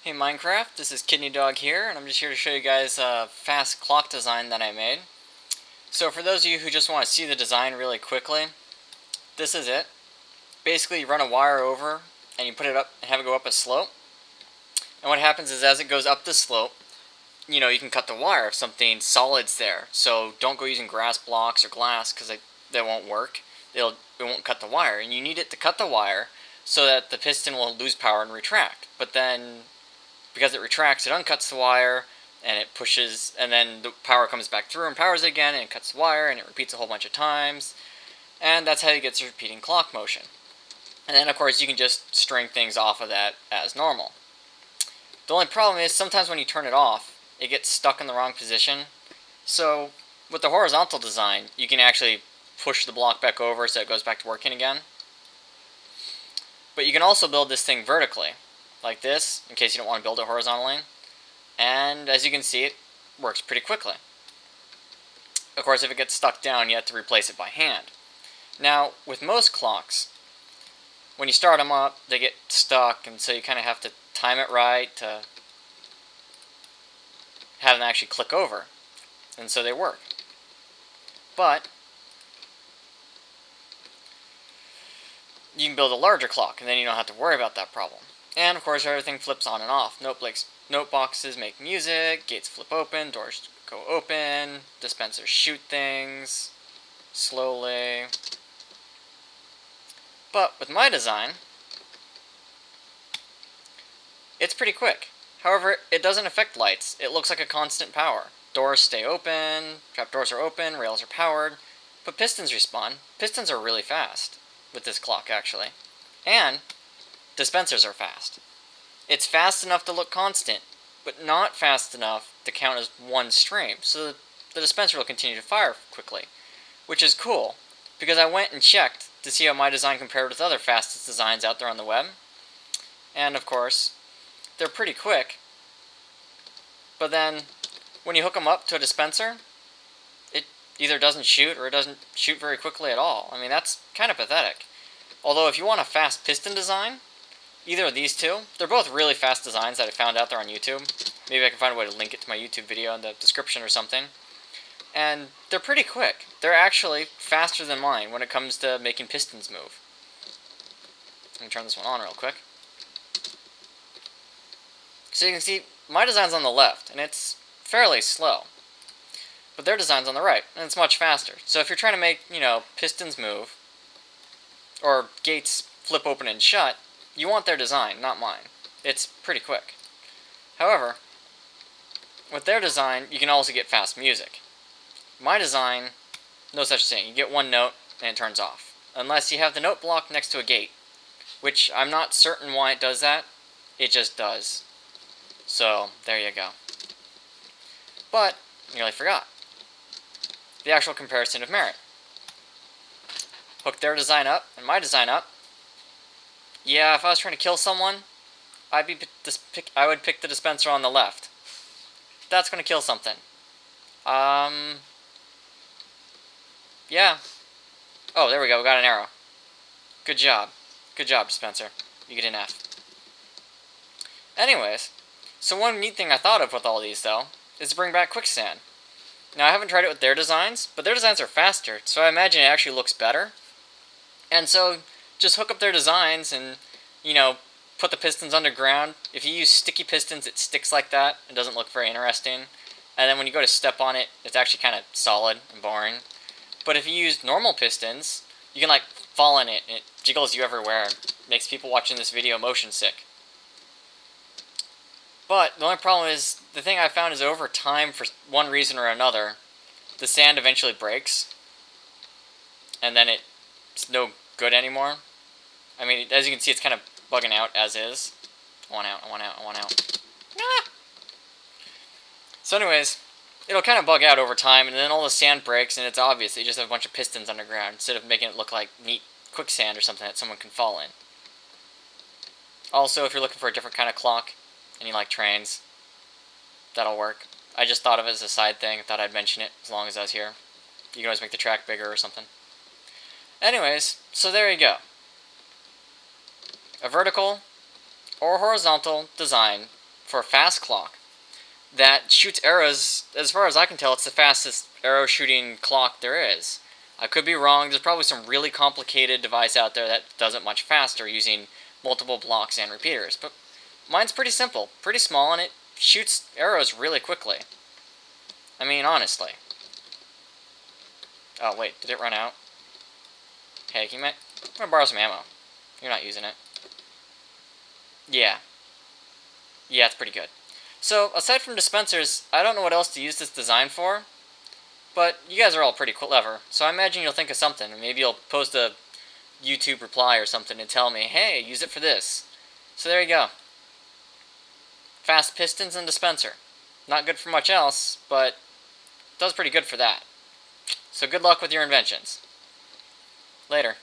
Hey Minecraft, this is Kidney Dog here, and I'm just here to show you guys a fast clock design that I made. So for those of you who just want to see the design really quickly, this is it. Basically you run a wire over and you put it up and have it go up a slope. And what happens is as it goes up the slope, you can cut the wire if something solid's there. So don't go using grass blocks or glass because they won't work. It won't cut the wire, and you need it to cut the wire so that the piston will lose power and retract. But then because it retracts, it uncuts the wire, and it pushes, and then the power comes back through and powers it again, and it cuts the wire, and it repeats a whole bunch of times, and that's how you get the repeating clock motion. And then, of course, you can just string things off of that as normal. The only problem is sometimes when you turn it off, it gets stuck in the wrong position. So with the horizontal design, you can actually push the block back over so it goes back to working again. But you can also build this thing vertically, like this, in case you don't want to build it horizontally. And as you can see, it works pretty quickly. Of course, if it gets stuck down, you have to replace it by hand. Now, with most clocks, when you start them up, they get stuck, and so you kind of have to time it right to have them actually click over. And so they work. But you can build a larger clock, and then you don't have to worry about that problem. And, of course, everything flips on and off. Note boxes make music, gates flip open, doors go open, dispensers shoot things slowly. But with my design, it's pretty quick. However, it doesn't affect lights. It looks like a constant power. Doors stay open, trapdoors are open, rails are powered, but pistons respawn. Pistons are really fast with this clock, actually. And dispensers are fast. It's fast enough to look constant, but not fast enough to count as one stream, so the dispenser will continue to fire quickly, which is cool, because I went and checked to see how my design compared with other fastest designs out there on the web, and of course, they're pretty quick, but then when you hook them up to a dispenser, it either doesn't shoot or it doesn't shoot very quickly at all. I mean, that's kind of pathetic. Although if you want a fast piston design, either of these two, they're both really fast designs that I found out there on YouTube. Maybe I can find a way to link it to my YouTube video in the description or something. And they're pretty quick. They're actually faster than mine when it comes to making pistons move. Let me turn this one on real quick. So you can see, my design's on the left, and it's fairly slow. But their design's on the right, and it's much faster. So if you're trying to make, pistons move, or gates flip open and shut, you want their design, not mine. It's pretty quick. However, with their design, you can also get fast music. My design, no such thing. You get one note, and it turns off. Unless you have the note block next to a gate, which I'm not certain why it does that. It just does. So, there you go. But, nearly forgot. The actual comparison of merit. Hook their design up, and my design up. Yeah, if I was trying to kill someone, I would pick the dispenser on the left. That's going to kill something. Yeah. Oh, there we go. We got an arrow. Good job. Good job, dispenser. You get an F. Anyways, so one neat thing I thought of with all these, though, is to bring back quicksand. Now, I haven't tried it with their designs, but their designs are faster, so I imagine it actually looks better. And so, just hook up their designs and, put the pistons underground. If you use sticky pistons, it sticks like that. It doesn't look very interesting. And then when you go to step on it, it's actually kind of solid and boring. But if you use normal pistons, you can, fall in it, and it jiggles you everywhere. It makes people watching this video motion sick. But the only problem is, the thing I found is over time, for one reason or another, the sand eventually breaks. And then it's no good anymore. I mean, as you can see, it's kind of bugging out as is. I want out. Ah! So anyways, it'll kind of bug out over time, and then all the sand breaks, and it's obvious that you just have a bunch of pistons underground, instead of making it look like neat quicksand or something that someone can fall in. Also, if you're looking for a different kind of clock, and you like trains, that'll work. I just thought of it as a side thing. I thought I'd mention it as long as I was here. You can always make the track bigger or something. Anyways, so there you go. A vertical or horizontal design for a fast clock that shoots arrows. As far as I can tell, it's the fastest arrow shooting clock there is. I could be wrong. There's probably some really complicated device out there that does it much faster using multiple blocks and repeaters. But mine's pretty simple, pretty small, and it shoots arrows really quickly. I mean, honestly. Oh, wait, did it run out? Hey, I'm gonna borrow some ammo. You're not using it. Yeah. Yeah, it's pretty good. So, aside from dispensers, I don't know what else to use this design for, but you guys are all pretty clever, so I imagine you'll think of something, and maybe you'll post a YouTube reply or something and tell me, hey, use it for this. So there you go. Fast pistons and dispenser. Not good for much else, but does pretty good for that. So good luck with your inventions. Later.